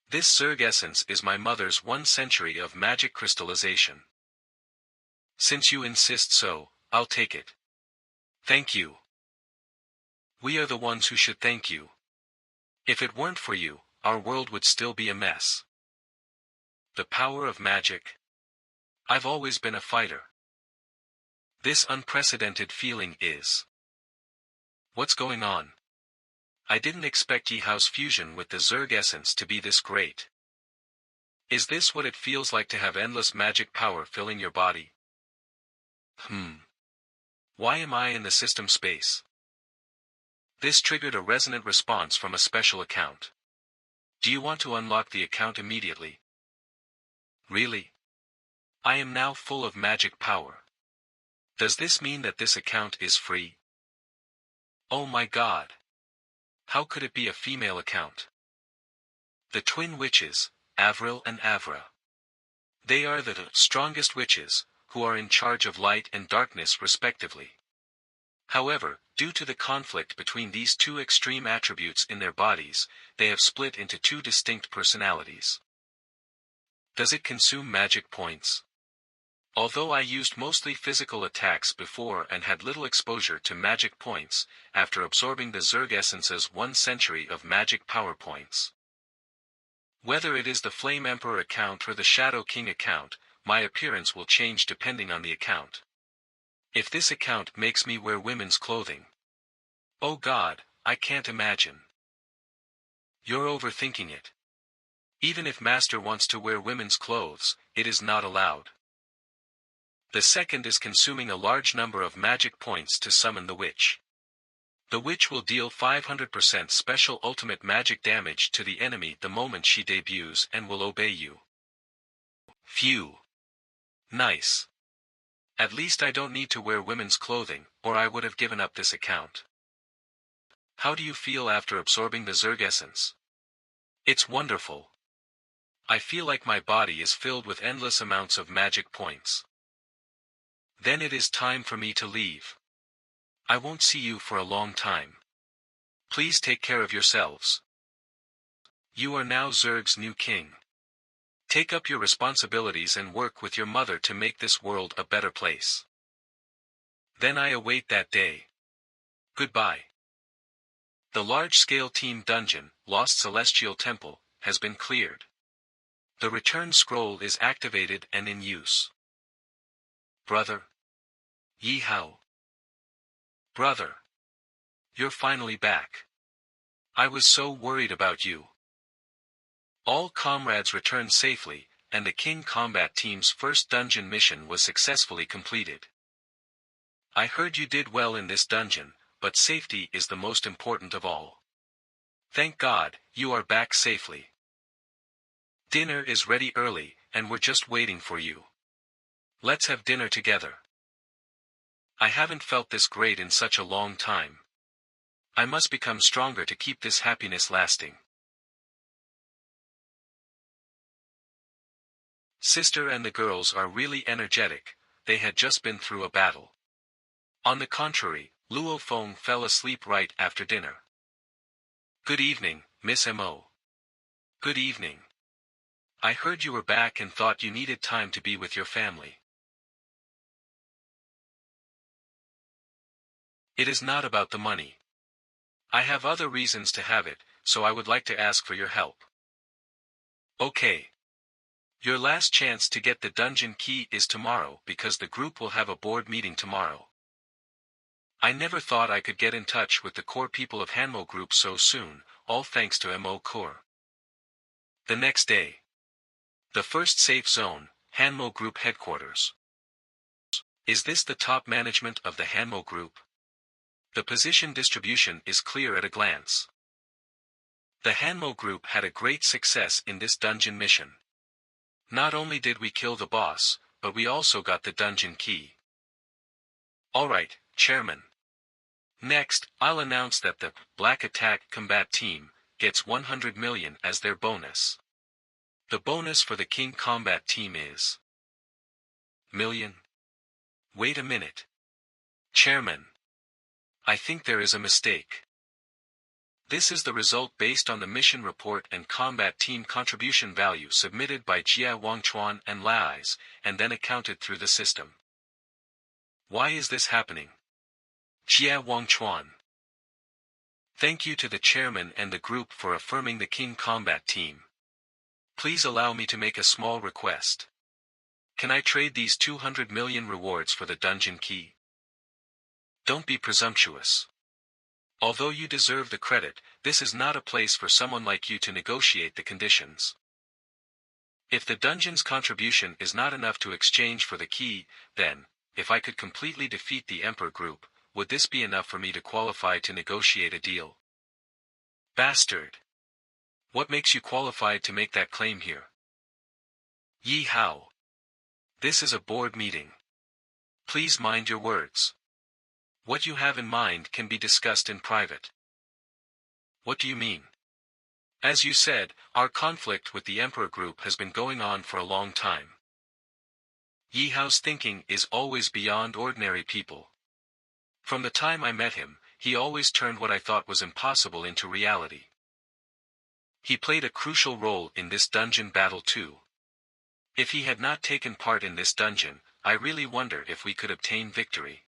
This Zerg essence is my mother's 1 century of magic crystallization. Since you insist so, I'll take it. Thank you. We are the ones who should thank you. If it weren't for you, our world would still be a mess. The power of magic. I've always been a fighter. This unprecedented feeling is. What's going on? I didn't expect Yi Hao's fusion with the Zerg essence to be this great. Is this what it feels like to have endless magic power filling your body? Why am I in the system space? This triggered a resonant response from a special account. Do you want to unlock the account immediately? Really? I am now full of magic power. Does this mean that this account is free? Oh my god. How could it be a female account? The twin witches, Avril and Avra. They are the strongest witches, who are in charge of light and darkness respectively. However, due to the conflict between these 2 extreme attributes in their bodies, they have split into 2 distinct personalities. Does it consume magic points? Although I used mostly physical attacks before and had little exposure to magic points, after absorbing the Zerg essence's 1 century of magic power points. Whether it is the Flame Emperor account or the Shadow King account, my appearance will change depending on the account. If this account makes me wear women's clothing. Oh god, I can't imagine. You're overthinking it. Even if Master wants to wear women's clothes, it is not allowed. The second is consuming a large number of magic points to summon the witch. The witch will deal 500% special ultimate magic damage to the enemy the moment she debuts and will obey you. Phew. Nice. At least I don't need to wear women's clothing, or I would have given up this account. How do you feel after absorbing the Zerg essence? It's wonderful. I feel like my body is filled with endless amounts of magic points. Then it is time for me to leave. I won't see you for a long time. Please take care of yourselves. You are now Zerg's new king. Take up your responsibilities and work with your mother to make this world a better place. Then I await that day. Goodbye. The large-scale team dungeon, Lost Celestial Temple, has been cleared. The return scroll is activated and in use. Brother. Yi Hao. Brother. You're finally back. I was so worried about you. All comrades returned safely, and the King Combat Team's first dungeon mission was successfully completed. I heard you did well in this dungeon, but safety is the most important of all. Thank God, you are back safely. Dinner is ready early, and we're just waiting for you. Let's have dinner together. I haven't felt this great in such a long time. I must become stronger to keep this happiness lasting. Sister and the girls are really energetic, they had just been through a battle. On the contrary, Luo Feng fell asleep right after dinner. Good evening, Miss Mo. Good evening. I heard you were back and thought you needed time to be with your family. It is not about the money. I have other reasons to have it, so I would like to ask for your help. Okay. Your last chance to get the dungeon key is tomorrow because the group will have a board meeting tomorrow. I never thought I could get in touch with the core people of Hanmo Group so soon, all thanks to Mo Core. The next day. The first safe zone, Hanmo Group headquarters. Is this the top management of the Hanmo Group? The position distribution is clear at a glance. The Hanmo group had a great success in this dungeon mission. Not only did we kill the boss, but we also got the dungeon key. Alright, Chairman. Next, I'll announce that the Black Attack Combat Team gets 100 million as their bonus. The bonus for the King Combat Team is million. Wait a minute. Chairman. I think there is a mistake. This is the result based on the mission report and combat team contribution value submitted by Jia Wangchuan and Lai's, and then accounted through the system. Why is this happening? Jia Wangchuan. Thank you to the chairman and the group for affirming the King Combat Team. Please allow me to make a small request. Can I trade these 200 million rewards for the dungeon key? Don't be presumptuous. Although you deserve the credit, this is not a place for someone like you to negotiate the conditions. If the dungeon's contribution is not enough to exchange for the key, then, if I could completely defeat the Emperor group, would this be enough for me to qualify to negotiate a deal? Bastard! What makes you qualified to make that claim here? Yi Hao. This is a board meeting. Please mind your words. What you have in mind can be discussed in private. What do you mean? As you said, our conflict with the Emperor group has been going on for a long time. Yi Hao's thinking is always beyond ordinary people. From the time I met him, he always turned what I thought was impossible into reality. He played a crucial role in this dungeon battle too. If he had not taken part in this dungeon, I really wonder if we could obtain victory.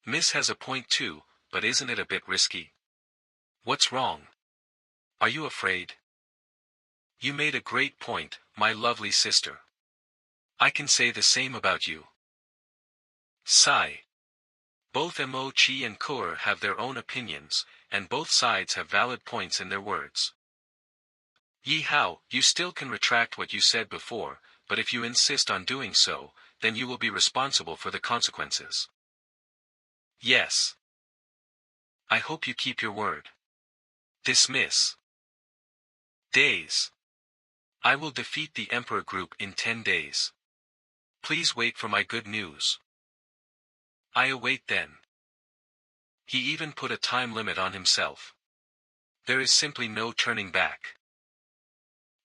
Miss has a point too, but isn't it a bit risky? What's wrong? Are you afraid? You made a great point, my lovely sister. I can say the same about you. Sigh. Both Mo Chi and Kur have their own opinions, and both sides have valid points in their words. Yi Hao, you still can retract what you said before, but if you insist on doing so, then you will be responsible for the consequences. Yes. I hope you keep your word. Dismiss. Days. I will defeat the Emperor group in 10 days. Please wait for my good news. I await then. He even put a time limit on himself. There is simply no turning back.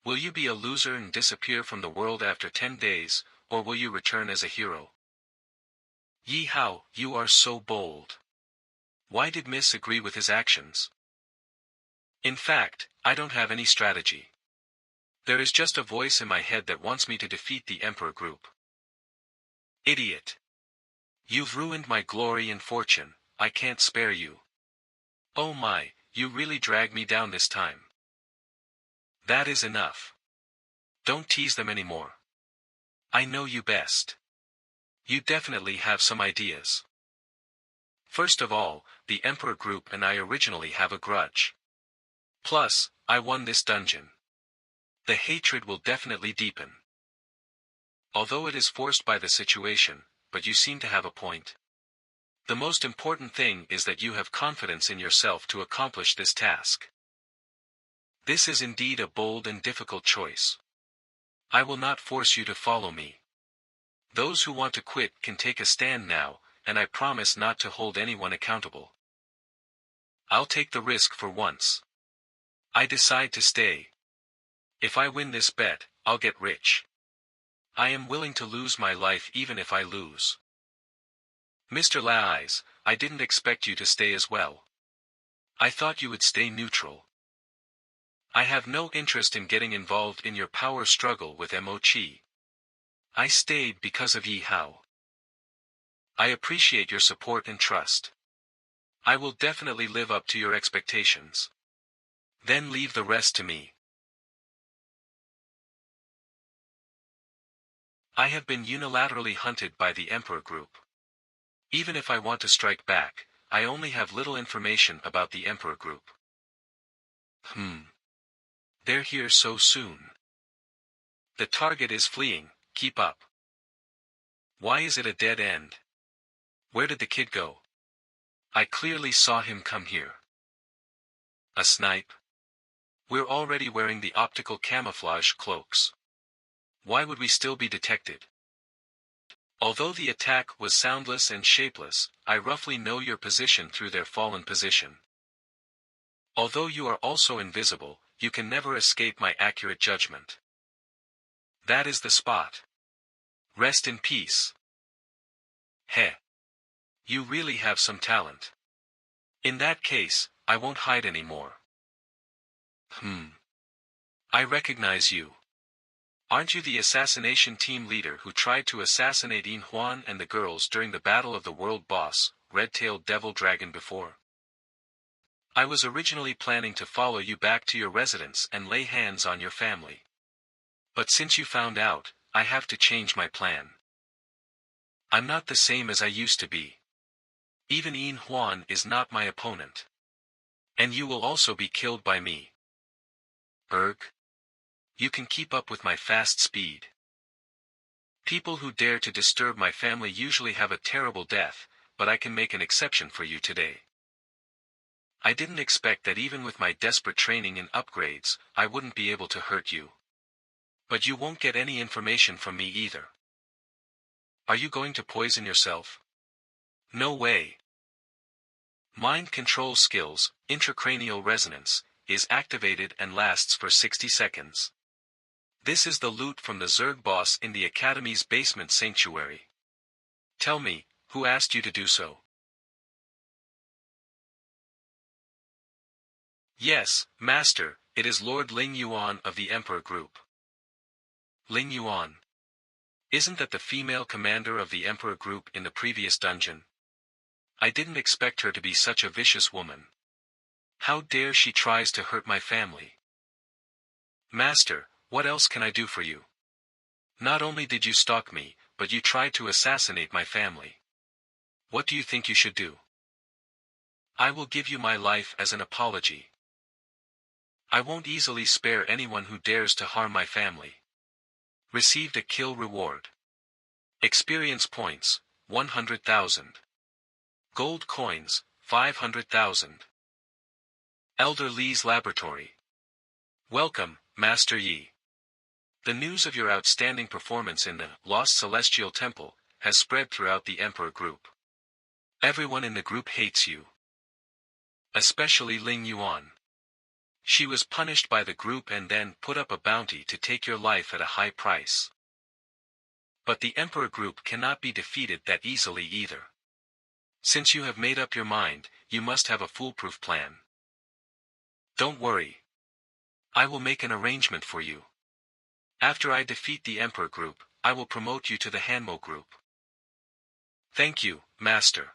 Will you be a loser and disappear from the world after 10 days, or will you return as a hero? Yi Hao, you are so bold. Why did Miss agree with his actions? In fact, I don't have any strategy. There is just a voice in my head that wants me to defeat the Emperor group. Idiot. You've ruined my glory and fortune, I can't spare you. Oh my, you really dragged me down this time. That is enough. Don't tease them anymore. I know you best. You definitely have some ideas. First of all, the Emperor group and I originally have a grudge. Plus, I won this dungeon. The hatred will definitely deepen. Although it is forced by the situation, but you seem to have a point. The most important thing is that you have confidence in yourself to accomplish this task. This is indeed a bold and difficult choice. I will not force you to follow me. Those who want to quit can take a stand now, and I promise not to hold anyone accountable. I'll take the risk for once. I decide to stay. If I win this bet, I'll get rich. I am willing to lose my life even if I lose. Mr. Lai's, I didn't expect you to stay as well. I thought you would stay neutral. I have no interest in getting involved in your power struggle with Mo Chi. I stayed because of Yi Hao. I appreciate your support and trust. I will definitely live up to your expectations. Then leave the rest to me. I have been unilaterally hunted by the Emperor group. Even if I want to strike back, I only have little information about the Emperor group. They're here so soon. The target is fleeing, keep up. Why is it a dead end? Where did the kid go? I clearly saw him come here. A snipe? We're already wearing the optical camouflage cloaks. Why would we still be detected? Although the attack was soundless and shapeless, I roughly know your position through their fallen position. Although you are also invisible, you can never escape my accurate judgment. That is the spot. Rest in peace. Heh. You really have some talent. In that case, I won't hide anymore. I recognize you. Aren't you the assassination team leader who tried to assassinate Huan and the girls during the battle of the world boss, Red-tailed Devil Dragon before? I was originally planning to follow you back to your residence and lay hands on your family. But since you found out, I have to change my plan. I'm not the same as I used to be. Even Huan is not my opponent. And you will also be killed by me. Erg. You can keep up with my fast speed. People who dare to disturb my family usually have a terrible death, but I can make an exception for you today. I didn't expect that even with my desperate training and upgrades, I wouldn't be able to hurt you. But you won't get any information from me either. Are you going to poison yourself? No way. Mind control skills, intracranial resonance, is activated and lasts for 60 seconds. This is the loot from the Zerg boss in the Academy's basement sanctuary. Tell me, who asked you to do so? Yes, Master, it is Lord Ling Yuan of the Emperor Group. Ling Yuan. Isn't that the female commander of the Emperor Group in the previous dungeon? I didn't expect her to be such a vicious woman. How dare she tries to hurt my family? Master, what else can I do for you? Not only did you stalk me, but you tried to assassinate my family. What do you think you should do? I will give you my life as an apology. I won't easily spare anyone who dares to harm my family. Received a kill reward. Experience points, 100,000. Gold coins, 500,000. Elder Li's laboratory. Welcome, Master Yi. The news of your outstanding performance in the Lost Celestial Temple has spread throughout the Emperor Group. Everyone in the group hates you. Especially Ling Yuan. She was punished by the group and then put up a bounty to take your life at a high price. But the Emperor Group cannot be defeated that easily either. Since you have made up your mind, you must have a foolproof plan. Don't worry. I will make an arrangement for you. After I defeat the Emperor Group, I will promote you to the Hanmo Group. Thank you, Master.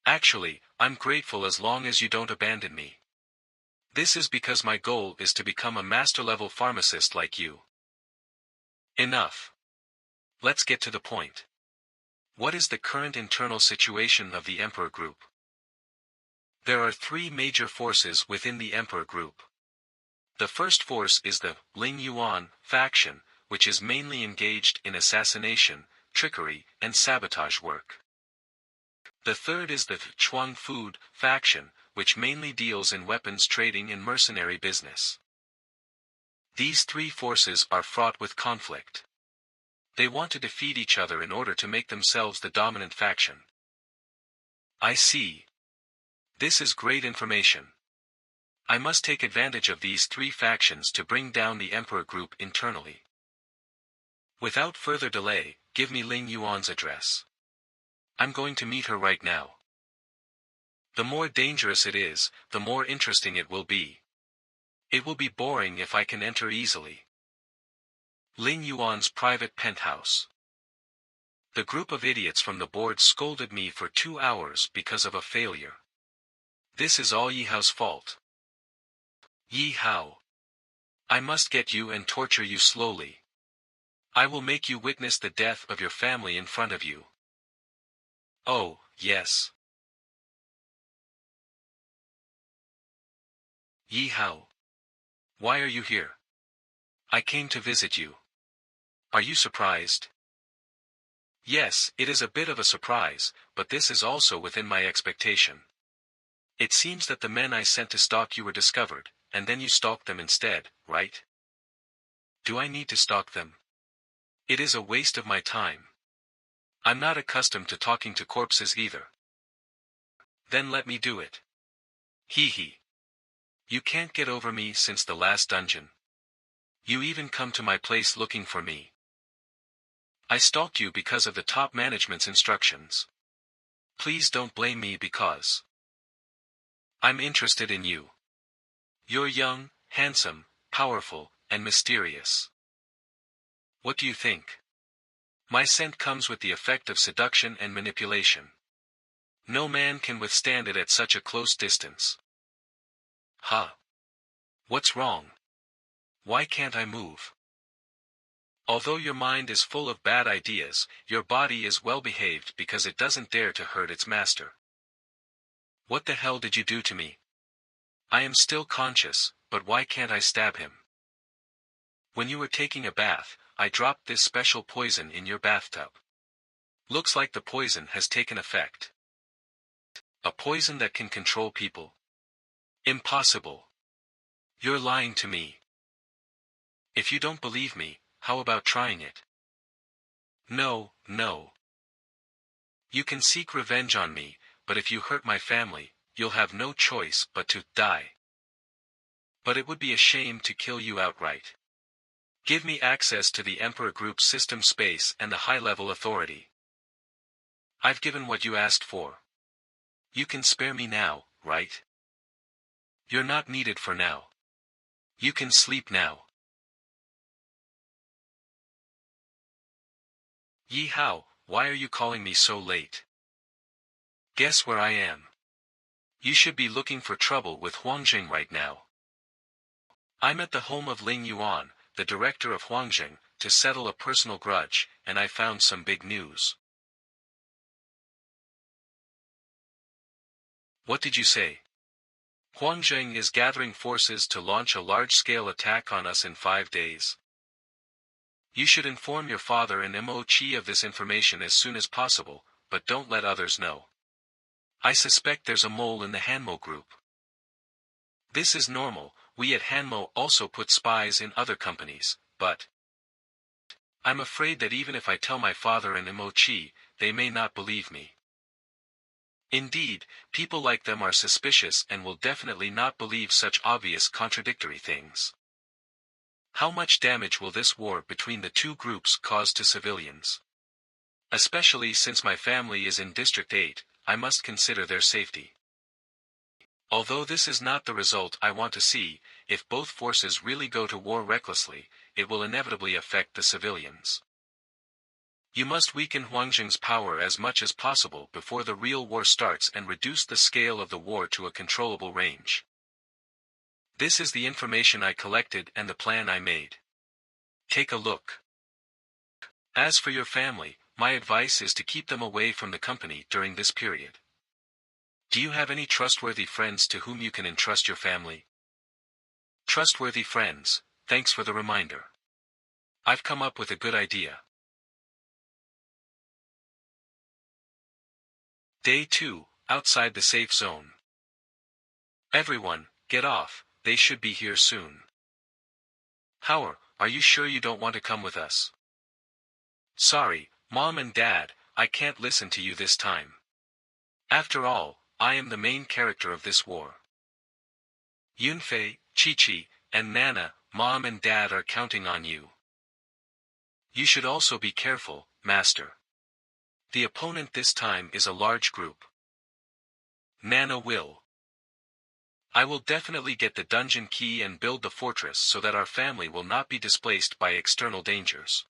Actually, I'm grateful as long as you don't abandon me. This is because my goal is to become a master-level pharmacist like you. Enough. Let's get to the point. What is the current internal situation of the Emperor Group? There are three major forces within the Emperor Group. The first force is the Ling Yuan faction, which is mainly engaged in assassination, trickery, and sabotage work. The third is the Chuang Food faction, which mainly deals in weapons trading and mercenary business. These three forces are fraught with conflict. They want to defeat each other in order to make themselves the dominant faction. I see. This is great information. I must take advantage of these three factions to bring down the Emperor Group internally. Without further delay, give me Ling Yuan's address. I'm going to meet her right now. The more dangerous it is, the more interesting it will be. It will be boring if I can enter easily. Ling Yuan's private penthouse. The group of idiots from the board scolded me for 2 hours because of a failure. This is all Yi Hao's fault. Yi Hao. I must get you and torture you slowly. I will make you witness the death of your family in front of you. Oh, yes. Yi Hao. Why are you here? I came to visit you. Are you surprised? Yes, it is a bit of a surprise, but this is also within my expectation. It seems that the men I sent to stalk you were discovered, and then you stalk them instead, right? Do I need to stalk them? It is a waste of my time. I'm not accustomed to talking to corpses either. Then let me do it. Hee hee. You can't get over me since the last dungeon. You even come to my place looking for me. I stalked you because of the top management's instructions. Please don't blame me because I'm interested in you. You're young, handsome, powerful, and mysterious. What do you think? My scent comes with the effect of seduction and manipulation. No man can withstand it at such a close distance. Huh? What's wrong? Why can't I move? Although your mind is full of bad ideas, your body is well behaved because it doesn't dare to hurt its master. What the hell did you do to me? I am still conscious, but why can't I stab him? When you were taking a bath, I dropped this special poison in your bathtub. Looks like the poison has taken effect. A poison that can control people? Impossible. You're lying to me. If you don't believe me, how about trying it? No, no. You can seek revenge on me, but if you hurt my family, you'll have no choice but to die. But it would be a shame to kill you outright. Give me access to the Emperor Group's system space and the high-level authority. I've given what you asked for. You can spare me now, right? You're not needed for now. You can sleep now. Yi Hao, why are you calling me so late? Guess where I am. You should be looking for trouble with Huangjing right now. I'm at the home of Ling Yuan, the director of Huangjing, to settle a personal grudge, and I found some big news. What did you say? Huangjing is gathering forces to launch a large-scale attack on us in 5 days. You should inform your father and Mo Qi of this information as soon as possible, but don't let others know. I suspect there's a mole in the Hanmo group. This is normal, we at Hanmo also put spies in other companies, but I'm afraid that even if I tell my father and Mo Qi, they may not believe me. Indeed, people like them are suspicious and will definitely not believe such obvious contradictory things. How much damage will this war between the two groups cause to civilians? Especially since my family is in District 8, I must consider their safety. Although this is not the result I want to see, if both forces really go to war recklessly, it will inevitably affect the civilians. You must weaken Huangjing's power as much as possible before the real war starts and reduce the scale of the war to a controllable range. This is the information I collected and the plan I made. Take a look. As for your family, my advice is to keep them away from the company during this period. Do you have any trustworthy friends to whom you can entrust your family? Trustworthy friends, thanks for the reminder. I've come up with a good idea. Day 2, outside the safe zone. Everyone, get off, they should be here soon. Howard, are you sure you don't want to come with us? Sorry, Mom and Dad, I can't listen to you this time. After all, I am the main character of this war. Yunfei, Chi-Chi, and Nana, Mom and Dad are counting on you. You should also be careful, Master. The opponent this time is a large group. Nana will. I will definitely get the dungeon key and build the fortress so that our family will not be displaced by external dangers.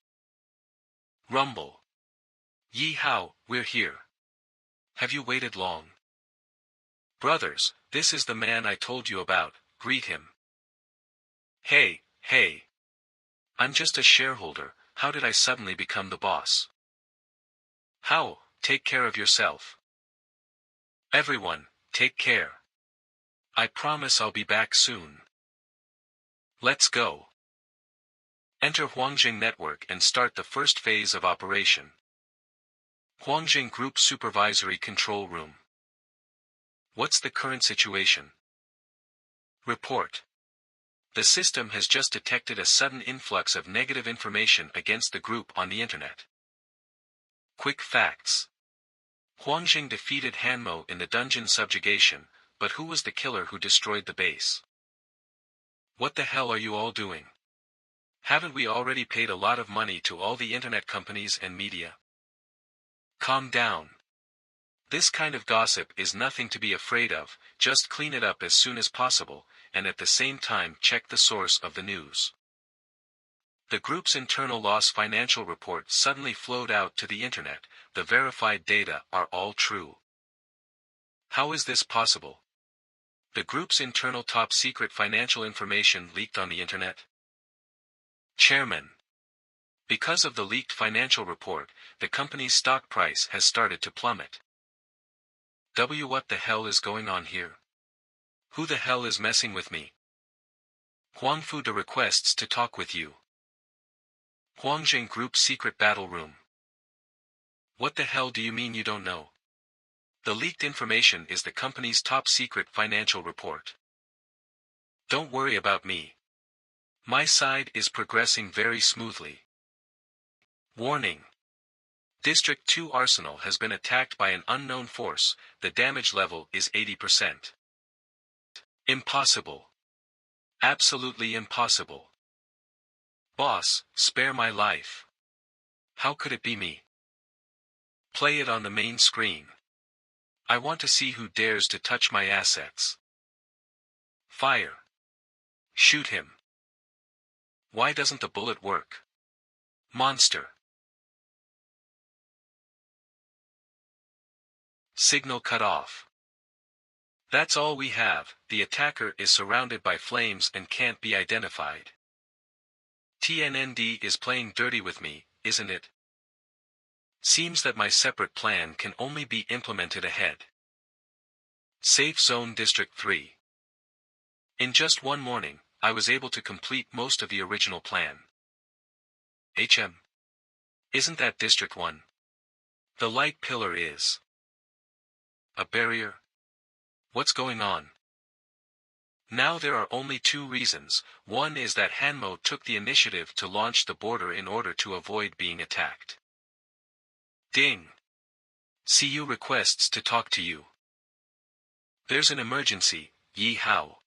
Rumble. Yi Hao, we're here. Have you waited long? Brothers, this is the man I told you about, greet him. Hey, hey. I'm just a shareholder, how did I suddenly become the boss? Hao, take care of yourself. Everyone, take care. I promise I'll be back soon. Let's go. Enter Huangjing Network and start the first phase of operation. Huangjing Group Supervisory Control Room. What's the current situation? Report. The system has just detected a sudden influx of negative information against the group on the internet. Quick facts. Huangjing defeated Hanmo in the dungeon subjugation, but who was the killer who destroyed the base? What the hell are you all doing? Haven't we already paid a lot of money to all the internet companies and media? Calm down. This kind of gossip is nothing to be afraid of, just clean it up as soon as possible, and at the same time check the source of the news. The group's internal loss financial report suddenly flowed out to the internet. The verified data are all true. How is this possible? The group's internal top-secret financial information leaked on the internet? Chairman. Because of the leaked financial report, the company's stock price has started to plummet. What the hell is going on here? Who the hell is messing with me? Huangfuda requests to talk with you. Huangjing Group Secret Battle Room. What the hell do you mean you don't know? The leaked information is the company's top-secret financial report. Don't worry about me. My side is progressing very smoothly. Warning. District 2 Arsenal has been attacked by an unknown force. The damage level is 80%. Impossible. Absolutely impossible. Boss, spare my life. How could it be me? Play it on the main screen. I want to see who dares to touch my assets. Fire. Shoot him. Why doesn't the bullet work? Monster. Signal cut off. That's all we have. The attacker is surrounded by flames and can't be identified. TNND is playing dirty with me, isn't it? Seems that my separate plan can only be implemented ahead. Safe Zone District 3. In just one morning, I was able to complete most of the original plan. Isn't that District 1? The light pillar is a barrier? What's going on? Now there are only two reasons. One is that Hanmo took the initiative to launch the border in order to avoid being attacked. Ding. CU requests to talk to you. There's an emergency, Yi Hao.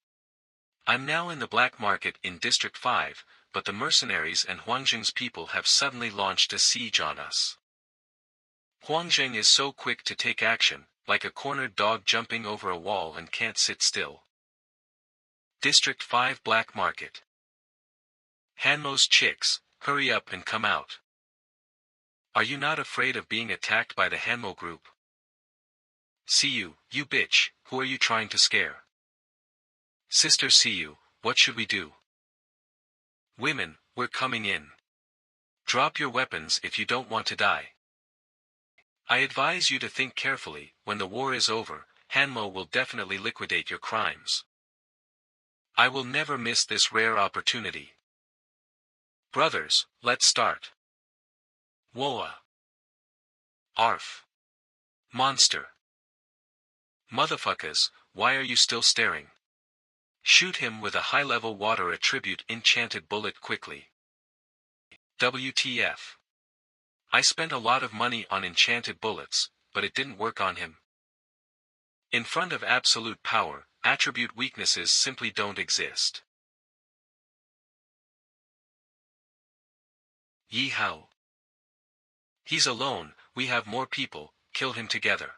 I'm now in the black market in District 5, but the mercenaries and Huangjing's people have suddenly launched a siege on us. Huangjing is so quick to take action, like a cornered dog jumping over a wall and can't sit still. District 5 Black Market. Hanmo's chicks, hurry up and come out. Are you not afraid of being attacked by the Hanmo group? CU, you bitch, who are you trying to scare? Sister CU, what should we do? Women, we're coming in. Drop your weapons if you don't want to die. I advise you to think carefully. When the war is over, Hanmo will definitely liquidate your crimes. I will never miss this rare opportunity. Brothers, let's start. Woa. Arf. Monster. Motherfuckers, why are you still staring? Shoot him with a high-level water attribute enchanted bullet quickly. WTF. I spent a lot of money on enchanted bullets, but it didn't work on him. In front of absolute power, attribute weaknesses simply don't exist. Yi Hao. He's alone, we have more people, kill him together.